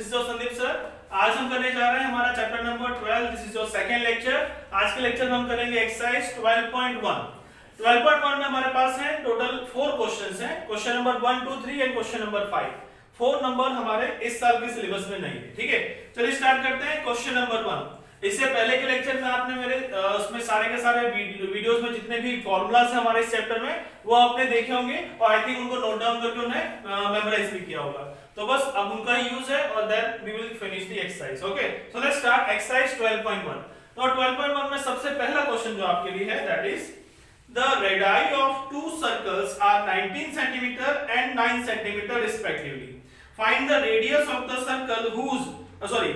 This is your Sandeep sir. आज हम करने जा रहे हैं हमारा chapter number 12। This is your second lecture. आज के लेक्चर में हम करेंगे एक्सरसाइज 12.1। 12.1 में हमारे पास है टोटल 4 क्वेश्चंस हैं। Question number 1, 2, 3 and question number 5। 4 number हमारे इस साल के सिलेबस में नहीं है, ठीक है। चलिए स्टार्ट करते हैं। Question number 1। इससे पहले के लेक्चर में आपने मेरे उसमें सारे के सारे वीडियोस में जितने भी फॉर्मूलाज हैं हमारे इस चैप्टर में वो आपने देखे होंगे और आई थिंक उनको नोट डाउन करके उन्हें मेमोराइज भी किया होगा। तो बस अब उनका ही यूज है और then we will finish the exercise. Okay, so let's start exercise 12.1। तो 12.1 में सबसे पहला क्वेश्चन जो आपके लिए है that is the radii of two circles are 19 centimetre and 9 centimetre respectively. Find the radius of the circle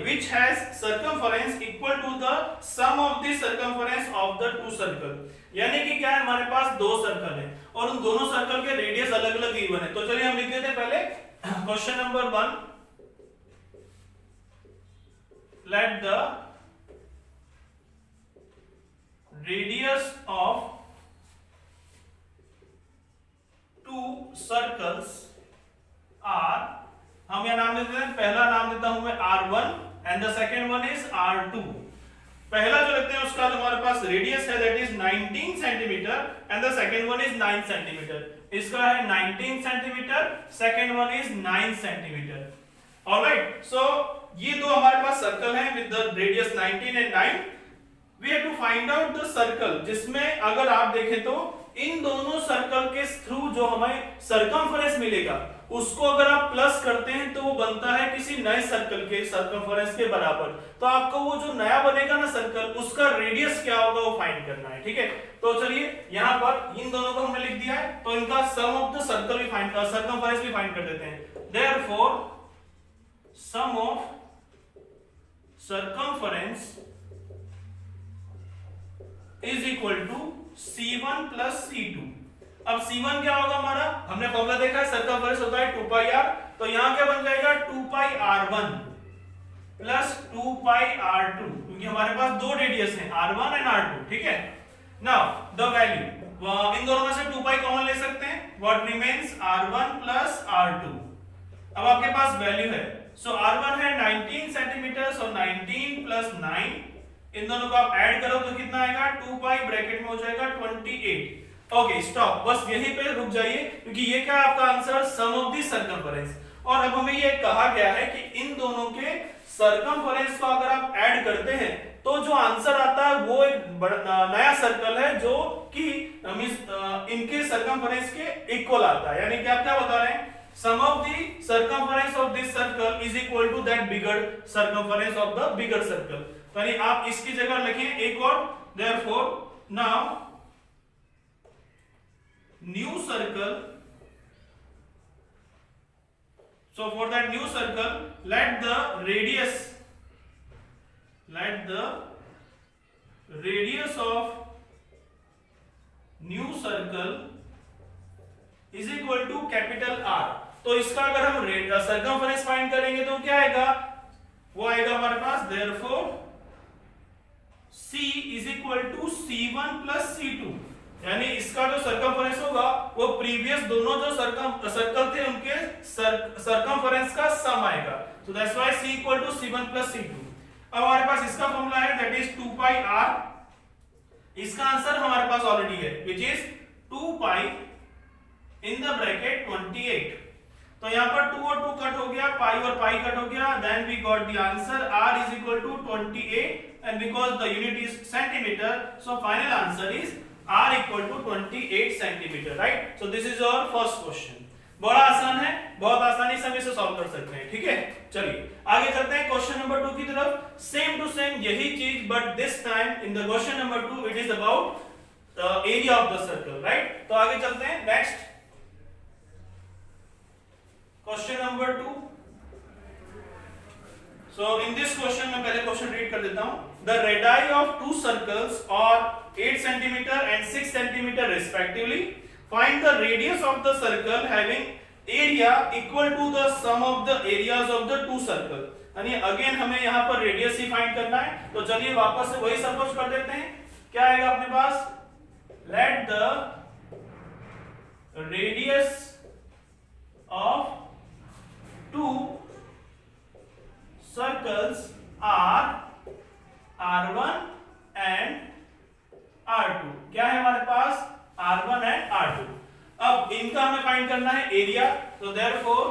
which has circumference equal to the sum of the circumference of the two circle। यानी कि क्या है, हमारे पास दो circle है और उन दोनों सर्कल के रेडियस अलग अलग गिवन है। तो चलिए हम लिख देते हैं पहले question number 1। Let the radius of two circles are, हम यह नाम देते हैं, पहला नाम देता हूं मैं R1 and the second one is R2। पहला जो लेते हैं उसका जो हमारे पास रेडियस है that is 19 centimetre and the second one is 9 centimetre. इसका है 19 centimetre, second one is 9 centimetre. Alright, so ये दो हमारे पास सर्कल हैं with the radius 19 and 9। We have to find out the circle जिसमें अगर आप देखें तो इन दोनों सर्कल के थ्रू जो हमें सर्कमफरेंस मिलेगा उसको अगर आप प्लस करते हैं तो वो बनता है किसी नए सर्कल के सर्कमफरेंस के बराबर। तो आपको वो जो नया बनेगा ना सर्कल, उसका रेडियस क्या होगा वो फाइंड करना है, ठीक है। तो चलिए यहां पर इन दोनों को हमने लिख दिया है तो इनका सम ऑफ द सर्कल भी फाइंड सर्कमफरेंस भी फाइंड कर देते हैं। Therefore sum of circumference is equal to C1 plus C2। अब C1 क्या होगा हमारा, हमने फॉर्मूला देखा है, सर्कमफरेंस होता है 2 पाई r। तो यहां क्या बन जाएगा 2 पाई r1 प्लस 2 पाई r2, क्योंकि हमारे पास दो रेडियस हैं r1 एंड r2, ठीक है। नाउ द वैल्यू, इन दोनों में से 2 पाई कॉमन ले सकते हैं, what remains r1 plus r2। अब आपके पास वैल्यू है, सो r1 है 19 सेंटीमीटर, सो 19 प्लस 9, इन दोनों को आप ऐड करो तो कितना आएगा 2 पाई ब्रैकेट में हो जाएगा 28। ओके स्टॉप, बस यहीं पे रुक जाइए क्योंकि ये क्या है आपका answer sum of the circumference. और अब हमें ये कहा गया है कि इन दोनों के सर्कमफरेंस को अगर आप ऐड करते हैं तो जो आंसर आता है वो एक नया सर्कल है जो कि इनके सर्कमफरेंस के इक्वल आता है। यानी कि आप क्या बता रहे हैं, sum of the circumference of this circle is equal to that bigger circumference of the bigger circle. यानी आप इसकी जगह लिखें एक और, therefore now new circle, so for that new circle let the radius of new circle is equal to capital R। तो इसका अगर हम सर्कमफरेंस फाइंड करेंगे तो क्या आएगा, वो आएगा हमारे पास therefore C is equal to C1 plus C2। यानी इसका जो सर्कमफरेंस होगा वो प्रीवियस दोनों जो सर्कल थे उनके सर्कमफरेंस का सम आएगा। So that's why C equal to C1 plus C2। अब हमारे पास इसका फॉर्मूला है दैट इज 2 पाई r। इसका आंसर हमारे पास ऑलरेडी है which is 2 pi in the bracket 28। तो यहां पर 2 और 2 कट हो गया, पाई और पाई कट हो गया, then we got the answer r is equal to 28 and because the unit is centimetre so final answer is r equal to 28 centimetre, right. So this is your first question. बड़ा आसान है, बहुत आसानी से हम इसे सॉल्व कर सकते हैं, ठीक है। चलिए आगे चलते हैं क्वेश्चन नंबर 2 की तरफ। सेम टू सेम यही चीज but this time in the question number 2 it is about area of the circle, right. तो आगे चलते हैं next question number 2। So in this question मैं पहले क्वेश्चन रीड कर देता हूं। The radii of two circles are 8 centimeter and 6 centimeter respectively. Find the radius of the circle having area equal to the sum of the areas of the two circle। यानी again हमें यहाँ पर radius ही find करना है। तो चलिए वापस से वही सब कुछ कर देते हैं। क्या आएगा अपने पास, let the radius of two circles are R1 and R2। क्या है हमारे पास? R1 and R2। अब इनका हमें फाइंड करना है एरिया, तो therefore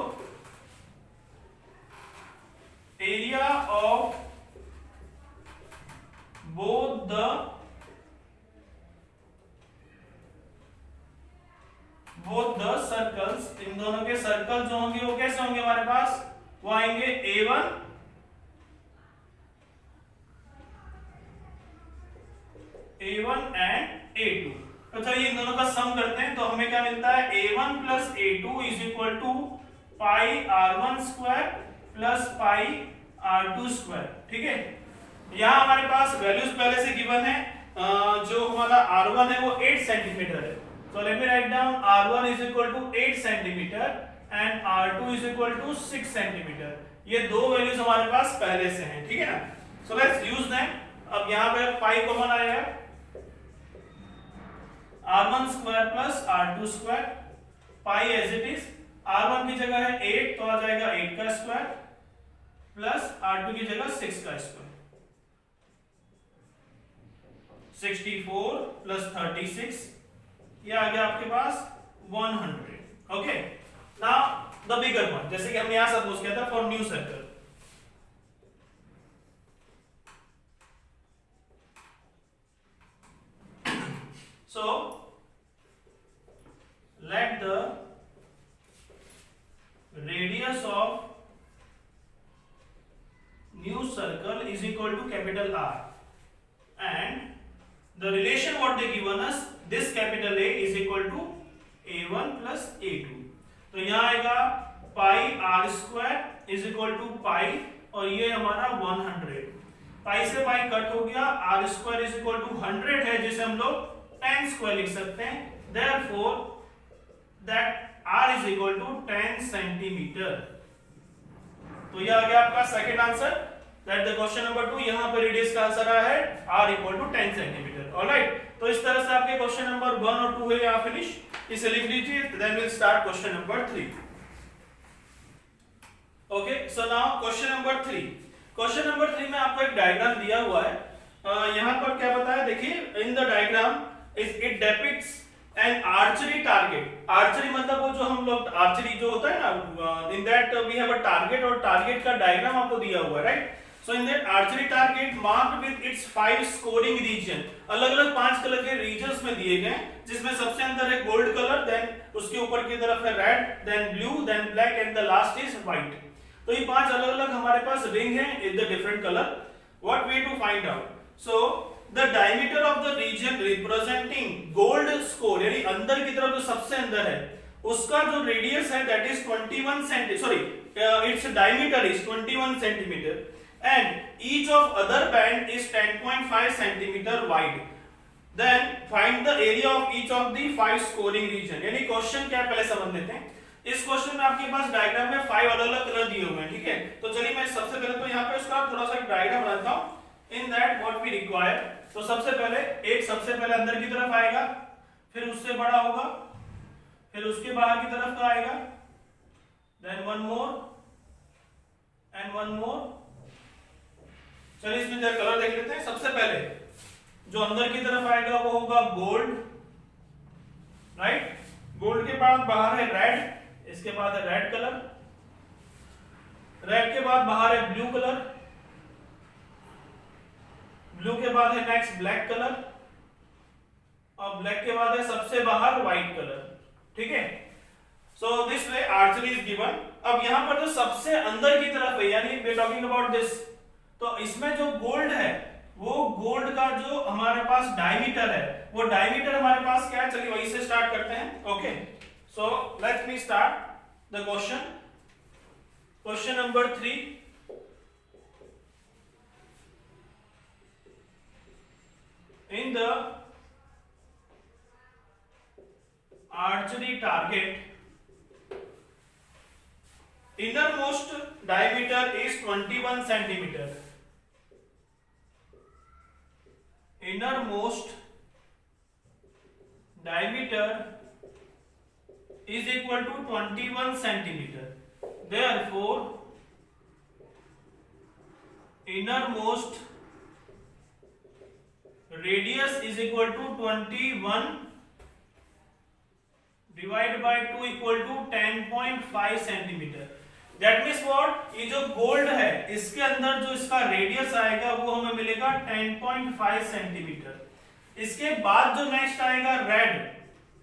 area of both the circles, इन दोनों के सर्कल जो होंगे वो कैसे होंगे हमारे पास? वो आएंगे A1 एंड A2। तो चलिए इन दोनों का सम करते हैं, तो हमें क्या मिलता है? A1 plus A2 is equal to pi R1 square plus pi R2 square. ठीक है, यहां हमारे पास वैल्यूज पहले से गिवन है। जो हमारा R1 है वो 8 सेंटीमीटर है, so let me write down R1 is equal to 8 centimeter and R2 is equal to 6 centimeter। ये दो वैल्यूज हमारे पास पहले से हैं, ठीक है ना? so let's use them। अब यहाँ पे पाई कॉमन आएगा, R1 square plus R2 square, pi as it is, R1 की जगह है 8 तो आ जाएगा 8 का स्क्वायर प्लस R2 की जगह 6 का स्क्वायर, 64 प्लस 36, ये आ गया आपके पास 100। Okay, now the bigger one, जैसे कि हमने यहां सपोज किया था for new circle. So let the radius of new circle is equal to capital R and the relation what they given us, this capital A is equal to A1 plus A2। तो यहाँ आएगा pi R square is equal to pi, और ये हमारा 100, पाई से पाई cut हो गया, R square is equal to 100 है जिसे हम लोग 10 स्क्वायर लिख सकते हैं, therefore that R is equal to 10 centimetre. तो ये आ गया आपका second answer, that the question number 2। यहाँ पे रेडियस का आंसर आया है R equal to 10 centimetre. Alright, तो इस तरह से आपके क्वेश्चन नंबर 1 और 2 है यहाँ फिनिश, इसे लिख लीजिए, then will start question number 3। Okay, so now question number 3। Question number 3 में आपको एक डायग्राम दिया हुआ है, यहाँ पर क्या बताया देखिए, in the diagram it depicts an archery target. Archery मतलब वो जो हम लोग आर्चरी जो होता है ना, in that we have a target, और टारगेट का डायग्राम आपको दिया हुआ है, right? So in that archery target marked with its 5 scoring region, अलग-अलग 5 कलर के रीजन्स में दिए गए, जिसमें सबसे अंदर है गोल्ड कलर, देन उसके ऊपर की तरफ है red, then blue, then black and the last is white. तो ये 5 अलग-अलग हमारे पास रिंग हैं in the different colour. What way to find out? So the diameter of the region representing gold score, यानी अंदर की तरफ जो सबसे अंदर है उसका जो रेडियस है that is 21 centi, sorry it's diameter is 21 centimetre and each of other band is 10.5 centimeter wide, then find the area of each of the 5 scoring region। यानी क्वेश्चन क्या है पहले समझ लेते हैं। इस क्वेश्चन में आपके पास डायग्राम में 5 अलग-अलग कलर दिए हुए हैं, ठीक है? तो चलिए मैं सबसे पहले तो यहाँ पे उसका थोड़ा सा डायग्राम बनाता हूँ। In that what we require, तो सबसे पहले अंदर की तरफ आएगा, फिर उससे बड़ा होगा, फिर उसके बाहर की तरफ का आएगा, then one more and one more. चलिए इसमें जरा कलर देख लेते हैं। सबसे पहले जो अंदर की तरफ आएगा वो होगा गोल्ड, राइट? गोल्ड के बाद बाहर है रेड, इसके बाद है रेड कलर, रेड के बाद बाहर है ब्लू कलर, ब्लू के बाद है नेक्स्ट ब्लैक कलर, और ब्लैक के बाद है सबसे बाहर व्हाइट कलर, ठीक है? So this way archery is given. अब यहां पर जो सबसे अंदर की तरफ है, यानी we are talking about this, तो इसमें जो गोल्ड है वो गोल्ड का जो हमारे पास डायमीटर है, वो डायमीटर हमारे पास क्या है, चलिए वहीं से स्टार्ट करते हैं। Okay, so let me start the question. Question number 3, in the archery target innermost diameter is 21 centimeter, innermost diameter is equal to 21 centimeter, therefore innermost radius is equal to 21 divided by 2 equal to 10.5 centimetre. That means what, ये जो gold है इसके अंदर जो इसका radius आएगा वो हमें मिलेगा 10.5 सेंटीमीटर। इसके बाद जो नेक्स्ट आएगा रेड,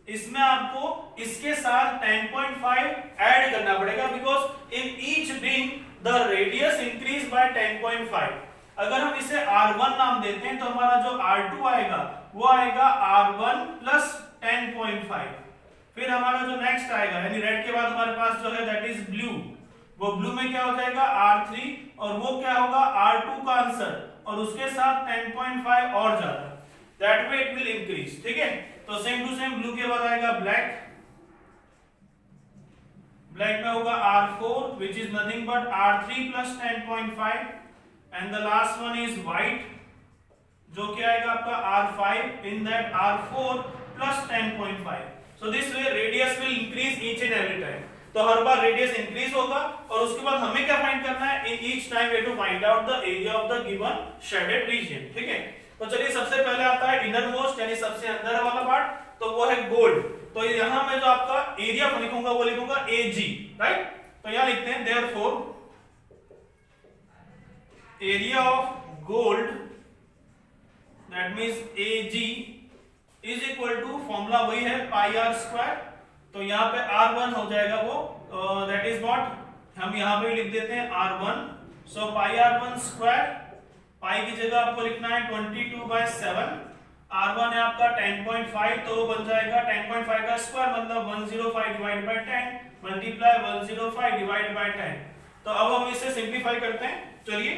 इसमें आपको इसके साथ 10.5 ऐड करना पड़ेगा because in each ring the radius increase by 10.5। अगर हम इसे R1 नाम देते हैं तो हमारा जो R2 आएगा वो आएगा R1 प्लस 10.5। फिर हमारा जो नेक्स्ट आएगा यानी रेड के बाद हमारे पास जो है दैट इज ब्लू, वो ब्लू में क्या हो जाएगा R3 और वो क्या होगा R2 का आंसर और उसके साथ 10.5 और ज्यादा, that way it will increase. ठीक है, तो सेम टू सेम ब्लू के बाद आएगा ब्लैक, ब्लैक में होगा R4 which is nothing but R3 plus 10.5 and the last one is white जो क्या आएगा आपका R5 in that R4 plus 10.5। so this way radius will increase each and every time। तो हर बार रेडियस इंक्रीज होगा और उसके बाद हमें क्या फाइंड करना है, in each time we have to find out the area of the given shaded region. ठीक है, तो चलिए सबसे पहले आता है इनर मोस्ट यानी सबसे अंदर वाला पार्ट, तो वो है गोल्ड। तो यहां मैं जो आपका एरिया लिखूंगा वो लिखूंगा AG, राइट। तो यहां लिखते हैं therefore area of gold that means AG is equal to, formula वही है पाई आर स्क्वायर। तो यहाँ पे R1 हो जाएगा वो दैट इज व्हाट हम यहाँ पे लिख देते हैं R1, सो पाई R1 स्क्वायर, पाई की जगह आपको लिखना है 22/7, R1 है आपका 10.5 तो वो बन जाएगा 10.5 का स्क्वायर मतलब 105 divide by 10 multiply 105 divide by 10। तो अब हम इसे सिंपलीफाई करते हैं। चलिए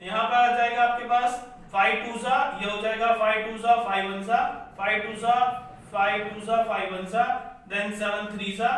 यहाँ पे आ जाएगा आपके पास 5 2 सा, ये हो जाएगा 5 2 सा 5 1 सा, 5 2 सा 5 2 सा 5 1 सा, देन 7 3 सा।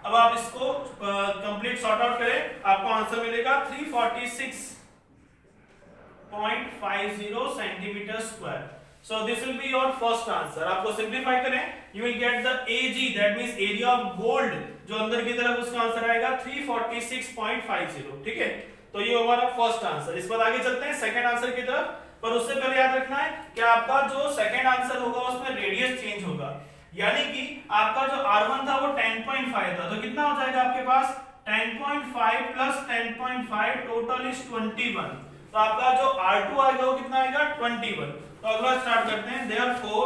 अब आप इसको कंप्लीट सॉर्ट आउट करें, आपको आंसर मिलेगा 346.50 centimetre square. So this will be your first answer. आपको सिंपलीफाई करें, you will get the AG that means area of gold जो अंदर की तरफ, उसका आंसर आएगा 346.50। ठीक है, तो ये हमारा फर्स्ट आंसर। इस पर आगे चलते हैं सेकंड आंसर की तरफ, पर उससे पहले याद रखना है कि आपका जो सेकंड आंसर होगा उसमें रेडियस चेंज होगा, यानी कि आपका जो R1 था वो 10.5 था, तो कितना हो जाएगा आपके पास 10.5 प्लस 10.5 टोटल इज 21। तो आपका जो R2 आएगा वो कितना आएगा 21। तो अगला स्टार्ट करते हैं, therefore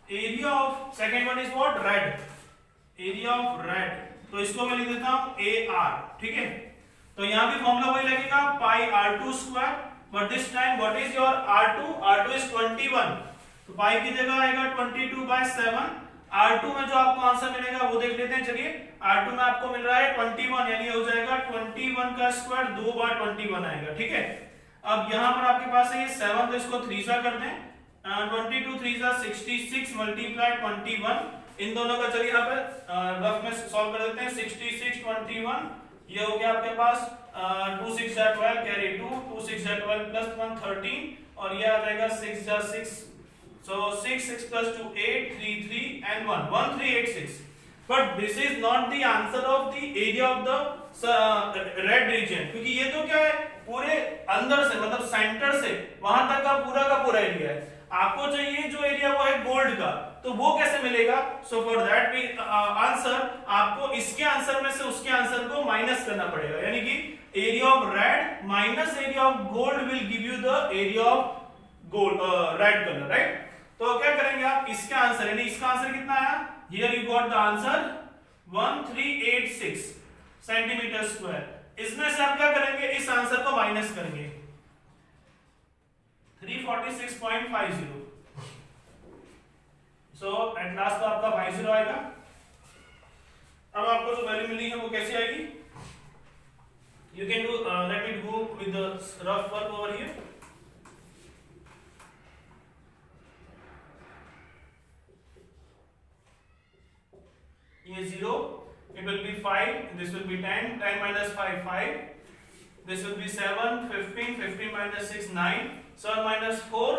area of second one is what red, area of red, तो इसको मैं लिख देता हूं AR। ठीक है, तो यहां भी फॉर्मूला वही लगेगा पाई R2 square, but this time what is your R2 is 21, तो पाई की जगह आएगा 22/7। R2 में जो आपको आंसर मिलेगा वो देख लेते हैं। चलिए R2 में आपको मिल रहा है 21 यानी हो जाएगा 21 का स्क्वायर 2 बार 21 आएगा। ठीक है, अब यहां पर आपके पास है ये 7, तो इसको 3 सा कर दें, 22 3 सा 66 मल्टीप्लाई 21, इन दोनों का चलिए यहाँ पे रफ में सॉल्व कर देते हैं। 66 21 ये हो गया आपके पास 2 6 जा 12 कैरी 2 2 6 जा 12 प्लस 1 13 और ये आ जाएगा 6 जा 6, so 6 6 plus 2 8 3 3 and 1 1386। but this is not the answer of the area of the red region, क्योंकि ये तो क्या है पूरे अंदर से मतलब सेंटर से वहां तक का पूरा एरिया है। आपको चाहिए जो एरिया वो है गोल्ड का, तो वो कैसे मिलेगा? So for that we answer आपको इसके आंसर में से उसके आंसर को माइनस करना पड़ेगा, यानी कि area of red minus area of gold will give you the area of gold red colour, right. तो क्या करेंगे आप, इसका आंसर यानी इसका आंसर कितना आया, here you got the answer 1386 centimetre square. इसमें से आप क्या करेंगे, इस आंसर को माइनस करेंगे 346.50। सो एट लास्ट तो आपका 50 आएगा। अब आपको जो वैल्यू मिली है वो कैसे आएगी, you can do let me go with the rough work over here. ये 0, it will be 5, this will be 10, 10 minus 5 5, this will be 7 15, 15 minus 6 9, 7 minus 4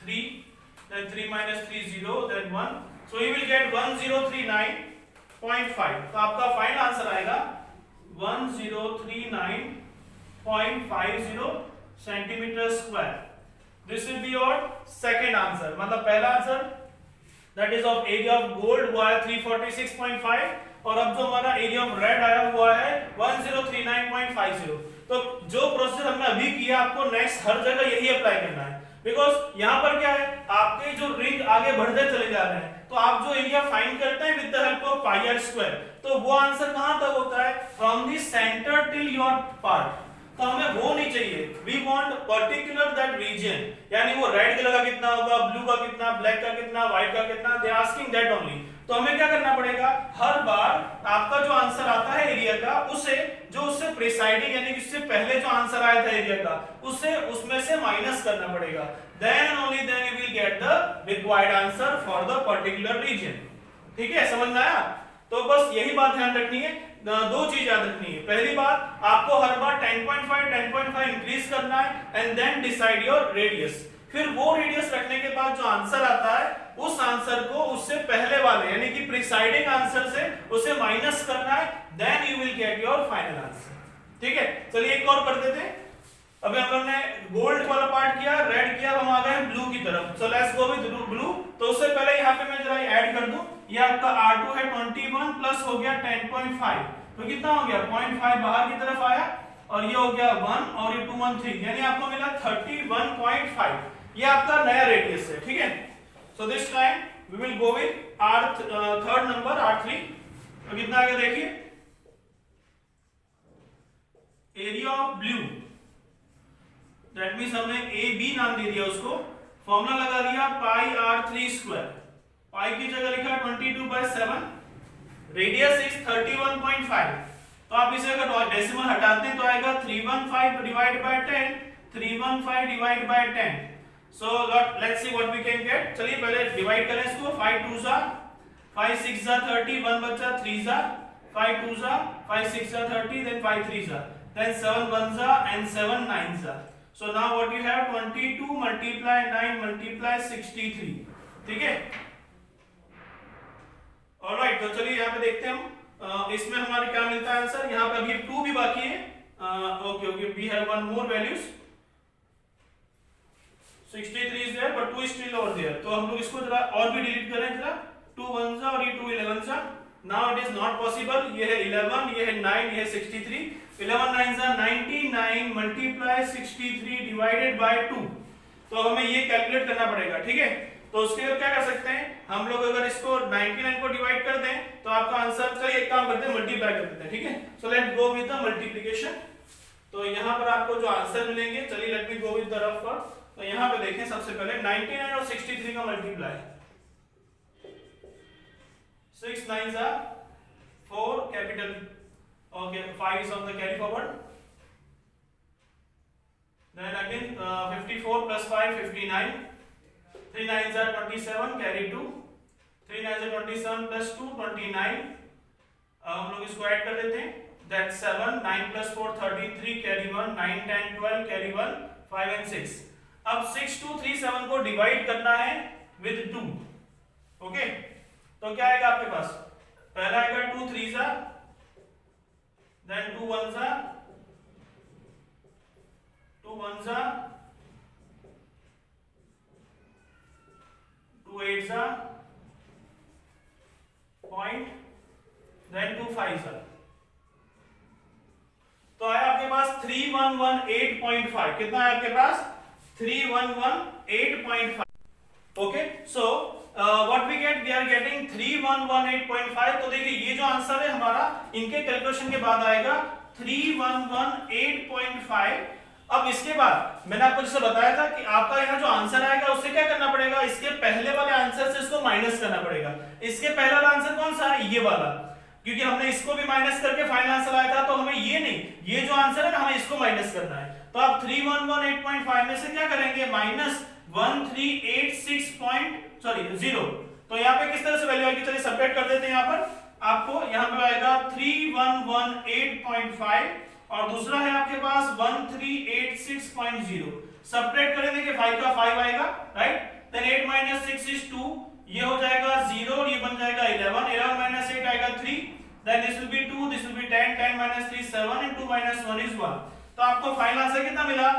3, then 3 minus 3 0, then 1, so you will get 1039.5। तो आपका final answer आएगा 1039.50 centimetre square. This will be your second answer, मतलब पहला answer that is of area of gold हुआ है 346.5 और अब जो हमारा एरिया ऑफ रेड आया हुआ है 1039.50। तो जो प्रोसेस हमने अभी किया आपको नेक्स्ट हर जगह यही अप्लाई करना है, बिकॉज यहाँ पर क्या है आपके जो रिंग आगे बढ़ते चले जा रहे हैं, तो आप जो एरिया फाइंड करते हैं with the help of pi R square, तो वो आंसर कहां तक होता है, from the centre till your part. तो हमें वो नहीं चाहिए, we want particular that region, यानी वो रेड कलर का कितना होगा, ब्लू का कितना, ब्लैक का कितना, व्हाइट का कितना, दे आस्किंग दैट ओनली। तो हमें क्या करना पड़ेगा, हर बार आपका जो आंसर आता है एरिया का, उसे जो उससे प्रिसाइडिंग यानी कि उससे पहले जो आंसर आया था एरिया का, उसे उसमें से माइनस करना पड़ेगा, then only then you will get the required answer for the particular region। ठीक है, समझ में आया? तो बस यही बात ध्यान रखनी है, दो चीज याद रखनी है। पहली बात, आपको हर बार 10.5 इंक्रीज करना है and then decide your radius. फिर वो रेडियस रखने के बाद जो आंसर आता है उस आंसर को उससे पहले वाले यानी कि प्रिसाइडिंग आंसर से उसे माइनस करना है, then you will get your final answer. ठीक है, चलिए एक और कर देते हैं। अभी हम लोग ने गोल्ड वाला पार्ट किया, रेड किया, हम आ गए हैं ब्लू की तरफ। So let's go with blue. तो उससे पहले यहाँ पे मैं जरा ऐड कर दूं, ये आपका R2 है 21 प्लस हो गया 10.5, तो कितना हो गया 0.5 बाहर की तरफ आया और ये हो गया 1 और ये 2 1 3, यानी आपको मिला 31.5। ये आपका नया रेडियस है। ठीक है, so this time we will go with third number R3। तो कितना आ गया देखिए, area of blue, that means हमने ए बी नाम दे दिया उसको, फॉर्मूला लगा दिया पाई R3 स्क्वायर, पाई की जगह लिखा 22/7, रेडियस इज 31.5। तो आप इसे अगर डेसिमल हटाते हैं तो आएगा 315 divide by 10, 315 divide by 10। So let's see what we can get. चलिए पहले डिवाइड करें इसको, 5 2 जा 5 6 जा 30, 1 बचा 3 जा 5 2 जा 5 6 जा 30, देन 5 3 जा, देन 7 1 जा एंड 7 9 जा। So now what you have 22 multiply 9 multiply 63। ठीक है, ऑलराइट। तो चलिए यहाँ पे देखते हैं हम इसमें हमारे क्या मिलता है आंसर। यहाँ पे अभी 2 भी बाकी है। Okay we have one more values, 63 is there but 2 is still over there। तो हम लोग इसको जरा और भी डिलीट करें जरा, 2 1 जा और ये 2 11 जा। Now it is not possible, ये है 11, ये है 9, ये है 63, 11 9 जा 99 मल्टीप्लाई 63 डिवाइडेड बाय 2। तो हमें ये कैलकुलेट करना पड़ेगा। ठीक है, तो उसके लिए क्या कर सकते हैं हम लोग, अगर इसको 99 को डिवाइड कर दें तो आपका आंसर, चलिए एक काम करते हैं मल्टीप्लाई कर देते हैं। ठीक है, so let go with the multiplication. तो यहाँ पर आपको जो आंसर मिलेंगे, चलिए late me go with the rough work. तो यहाँ पे देखें, सबसे पहले 99 और 63 का multiply, 6 9 are 4 capital, okay 5 is on the carry forward, then again 54 plus 5 59, 3 9 are 27 carry 2, 3 9 are 27 plus 2 29। हम लोग इसको ऐड कर देते हैं, that 7 9 plus 4 33 carry 1, 9 10 12 carry 1, 5 and 6। अब 6 2 3 7 को डिवाइड करना है with 2। ओके, तो क्या आएगा आपके पास, पहला आएगा 2 3 जा, देन 2 1 जा, 2 1 जा, 2 8 जा पॉइंट, देन 2 5 जा। तो आया आपके पास 3118.5। कितना है आपके पास, 3118.5। Okay, so what we get, we are getting 3118.5। तो देखिए ये जो आंसर है हमारा, इनके कैलकुलेशन के बाद आएगा 3118.5। अब इसके बाद मैंने आपको जैसे बताया था कि आपका यहाँ जो आंसर आएगा उससे क्या करना पड़ेगा, इसके पहले वाले आंसर से इसको माइनस करना पड़ेगा। इसके पहले वाला आंसर कौन सा है, ये वाला, क्योंकि हमने इसको भी माइनस करके फाइनल आंसर आया था, तो हमें ये नहीं, ये जो आंसर है ना हमें इसको माइनस करना है। तो आप 3118.5 में से क्या करेंगे, माइनस 0। तो यहाँ पे किस तरह से वैल्यू आएगी, चलिए सब्ट्रैक्ट कर देते हैं। यहाँ पर आपको यहाँ पे आएगा 3118.5 और दूसरा है आपके पास 1386.0। सब्ट्रैक्ट करें, देखिए 5 का 5 आएगा, राइट, देन 8 - 6 is 2, ये हो जाएगा 0 और ये बन जाएगा 11, 11 - 8 आएगा 3, then this will be 2, this will be 10, 10 minus 3 7 into minus 1 is 1. तो आपको फाइनल आंसर कितना मिला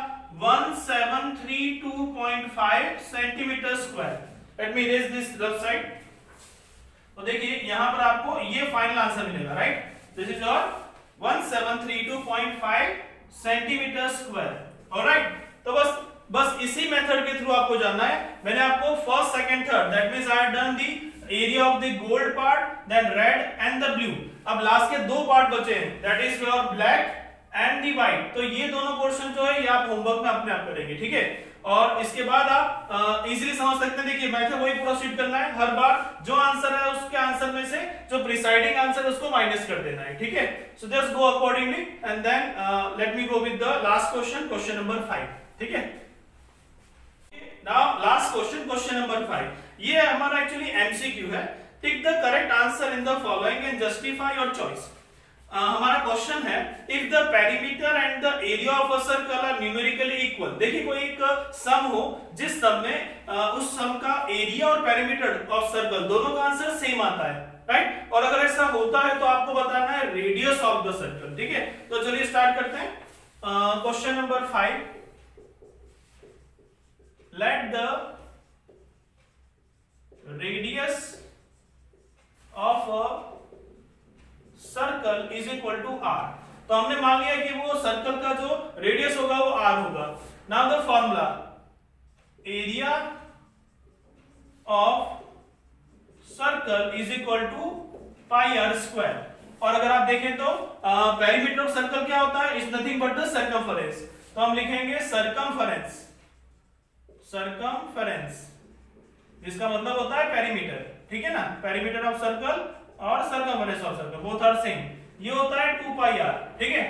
1732.5 centimetre square. Let me erase this left side. तो देखिए यहां पर आपको ये फाइनल आंसर मिलेगा, right. This is your 1732.5 centimetre square. Alright. तो बस इसी मेथड के थ्रू आपको जानना है. मैंने आपको first second third that means I have done the area of the gold part, then red and the blue. अब लास्ट के दो पार्ट बचे हैं, that is your black and the white. तो ये दोनों पोर्शन जो है ये आप होमवर्क में अपने आप करेंगे, ठीक है. और इसके बाद आप इजीली समझ सकते हैं. देखिए मेथड वही प्रोसीड करना है. हर बार जो आंसर है उसके आंसर में से जो प्रिसाइडिंग आंसर उसको माइनस कर देना है, ठीक है. So just go accordingly and then let me go with the last question, question number 5, ठीक है. Now last question, question number 5. ये हमारा एक्चुअली एमसीक्यू है. Tick the correct answer in the following and justify your choice. हमारा question है if the perimeter and the area of a circle are numerically equal. देखिए कोई एक सम हो जिस सम में उस सम का एरिया और पेरीमीटर ऑफ सर्कल दोनों का आंसर सेम आता है, राइट. और अगर ऐसा होता है तो आपको बताना है रेडियस ऑफ द सर्कल, ठीक है. तो चलिए स्टार्ट करते हैं. Question number 5. Let the radius of a circle is equal to R. तो हमने मान लिया कि वो सर्कल का जो रेडियस होगा वो आर होगा. Now the formula area of circle is equal to pi R square. और अगर आप देखें तो पेरीमीटर ऑफ सर्कल क्या होता है, is nothing but the circumference. तो हम लिखेंगे सर्कमफरेंस, सर्कमफरेंस जिसका मतलब होता है पेरीमीटर, ठीक है ना. पेरीमीटर ऑफ सर्कल और circumference of circle both are same. ये होता है 2 पाई आर, ठीक है.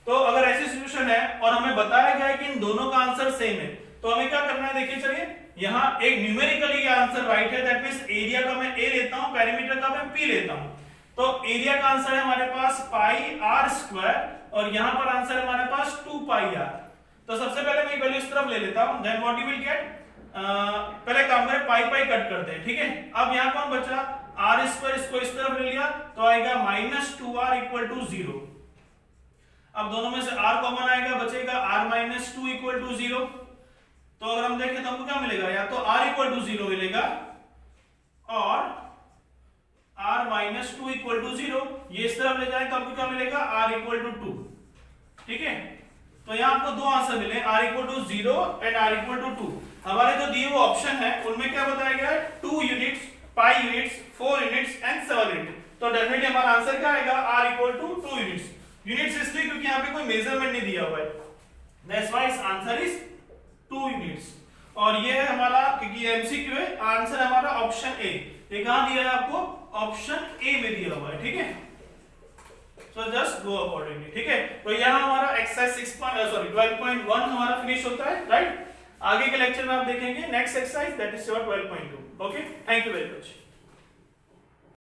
तो अगर ऐसी सिचुएशन है और हमें बताया गया है कि इन दोनों का आंसर सेम है तो हमें क्या करना है. देखिए चलिए यहाँ एक न्यूमेरिकली आंसर राइट है, दैट मींस एरिया का मैं a लेता हूं, पेरीमीटर का मैं p लेता हूं. तो एरिया का आंसर है हमारे पास पाई आर स्क्वायर और यहां पर आंसर है हमारे पास 2 पाई आर. तो सबसे पहले मैं वैल्यू इस तरफ ले लेता हूं, then what you will get. पहले काम करें पाई पाई कट करते हैं, ठीक है. अब यहां कौन बचा आर स्क्वायर, इसको इस तरफ ले लिया तो आएगा -2r इक्वल टू 0. अब दोनों में से r कॉमन आएगा, बचेगा r - 2 इक्वल टू 0. तो अगर हम देखें तो हमको क्या मिलेगा, या तो r इक्वल टू 0 मिलेगा और r - 2 इक्वल टू 0. ये इस तरफ ले जाए तो आपको क्या मिलेगा r इक्वल टू 2, ठीक है. तो यहाँ आपको दो आंसर मिले, r equal to 0 and r equal to 2. हमारे जो दिए हुए ऑप्शन है उनमें क्या बताया गया है 2 units, pi units, 4 units and 7 units. तो डेफिनेटली हमारा आंसर क्या आएगा r equal to 2 units. Units इसलिए क्योंकि यहाँ पे कोई मेजरमेंट नहीं दिया हुआ है, that's why answer is 2 units. और ये है हमारा, क्योंकि एमसीक्यू है, आंसर हमारा ऑप्शन ए. ये कहां दिया है आपको, ऑप्शन ए में दिया हुआ है, ठीक है. सो जस्ट गो अकॉर्डिंगली, ठीक है. तो यहाँ हमारा एक्सरसाइज 12.1 हमारा फिनिश होता है, राइट. आगे के लेक्चर में आप देखेंगे next exercise that is your 12.2. Okay, thank you very much.